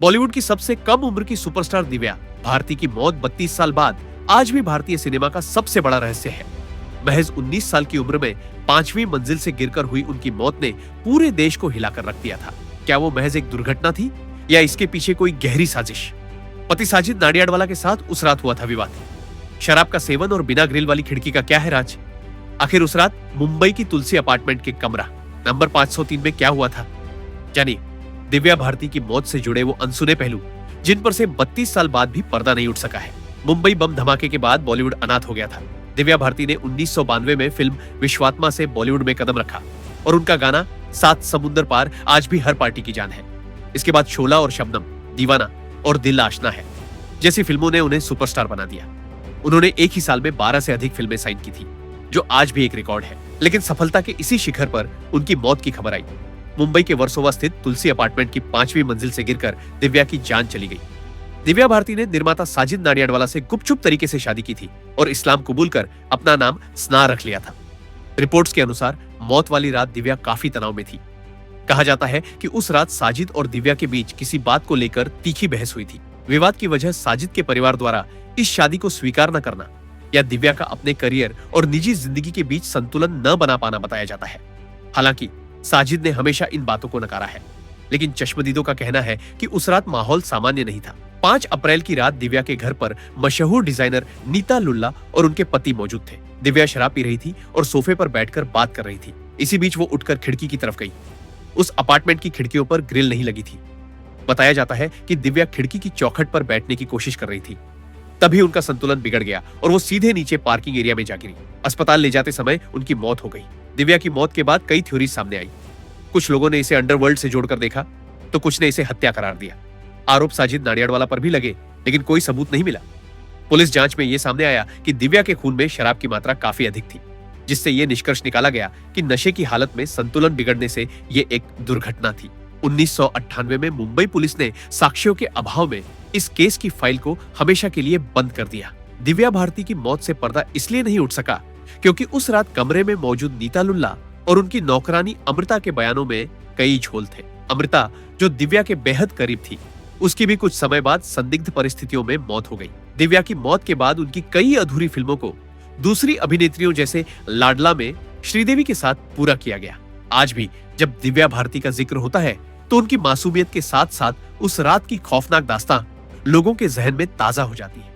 बॉलीवुड की सबसे कम उम्र की सुपरस्टार दिव्या भारती की मौत 32 साल बाद आज भी भारतीय सिनेमा का सबसे बड़ा रहस्य है। महज 19 साल की उम्र में 5वीं मंजिल से गिरकर हुई उनकी मौत ने पूरे देश को हिलाकर रख दिया था। क्या वो महज एक दुर्घटना थी या इसके पीछे कोई गहरी साजिश? पति साजिद नाडियाडवाला के साथ उस रात हुआ था विवाद। शराब का सेवन और बिना ग्रिल वाली खिड़की का क्या है राज? आखिर उस रात मुंबई की तुलसी अपार्टमेंट के कमरा नंबर 503 में क्या हुआ था? जानिए दिव्या भारती की मौत से जुड़े वो अनसुने पहलू जिन पर से 32 साल बाद भी पर्दा नहीं उठ सका है। मुंबई बम धमाके के बाद बॉलीवुड अनाथ हो गया था। दिव्या भारती ने 1992 में फिल्म विश्वात्मा से बॉलीवुड में कदम रखा और उनका गाना सात समुंदर पार आज भी हर पार्टी की जान है। इसके बाद शोला और शबनम, दीवाना और दिल आशना है जैसी फिल्मों ने उन्हें सुपरस्टार बना दिया। उन्होंने एक ही साल में 12 से अधिक फिल्में साइन की थी, जो आज भी एक रिकॉर्ड है। लेकिन सफलता के इसी शिखर पर उनकी मौत की खबर आई। मुंबई के वर्सोवा स्थित तुलसी अपार्टमेंट की 5वीं मंजिल से गिरकर दिव्या की जान चली गई। दिव्या भारती ने निर्माता साजिद नाडियाडवाला से गुपचुप तरीके से शादी की थी और इस्लाम कबूल कर अपना नाम स्ना रख लिया था। रिपोर्ट्स के अनुसार मौत वाली रात दिव्या काफी तनाव में थी। कहा जाता है कि उस रात साजिद और दिव्या के बीच किसी बात को लेकर तीखी बहस हुई थी। विवाद की वजह साजिद के परिवार द्वारा इस शादी को स्वीकार न करना या दिव्या का अपने करियर और निजी जिंदगी के बीच संतुलन न बना पाना बताया जाता है। हालांकि साजिद ने हमेशा इन बातों को नकारा है, लेकिन चश्मदीदों का कहना है कि उस रात माहौल सामान्य नहीं था। 5 अप्रैल की रात दिव्या के घर पर मशहूर डिजाइनर नीता लुल्ला और उनके पति मौजूद थे। दिव्या शराब पी रही थी और सोफे पर बैठकर बात कर रही थी। इसी बीच वो उठकर खिड़की की तरफ गई। उस अपार्टमेंट की खिड़कियों पर ग्रिल नहीं लगी थी। बताया जाता है कि दिव्या खिड़की की चौखट पर बैठने की कोशिश कर रही थी। तभी उनका संतुलन बिगड़ गया और वो सीधे नीचे पार्किंग एरिया में जा गिरी। अस्पताल ले जाते समय उनकी मौत हो गई। दिव्या की मौत के बाद कई थ्योरी सामने आई। कुछ लोगों ने इसे अंडरवर्ल्ड से जोड़कर देखा, तो कुछ ने इसे हत्या करार दिया। आरोप साजिद नाडियाडवाला पर भी लगे, लेकिन कोई सबूत नहीं मिला। पुलिस जांच में यह सामने आया कि दिव्या के खून में शराब की मात्रा काफी अधिक थी, जिससे यह निष्कर्ष निकाला गया कि नशे की हालत में संतुलन बिगड़ने से यह एक दुर्घटना थी। 1998 में मुंबई पुलिस ने साक्ष्यों के अभाव में इस केस की फाइल को हमेशा के लिए बंद कर दिया। दिव्या भारती की मौत से पर्दा इसलिए नहीं उठ सका क्योंकि उस रात कमरे में मौजूद नीता लुल्ला और उनकी नौकरानी अमृता के बयानों में कई झोल थे। अमृता, जो दिव्या के बेहद करीब थी, उसकी भी कुछ समय बाद संदिग्ध परिस्थितियों में मौत हो गई। दिव्या की मौत के बाद उनकी कई अधूरी फिल्मों को दूसरी अभिनेत्रियों जैसे लाडला में श्रीदेवी के साथ पूरा किया गया। आज भी जब दिव्या भारती का जिक्र होता है तो उनकी मासूमियत के साथ साथ उस रात की खौफनाक दास्तां लोगों के जहन में ताजा हो जाती है।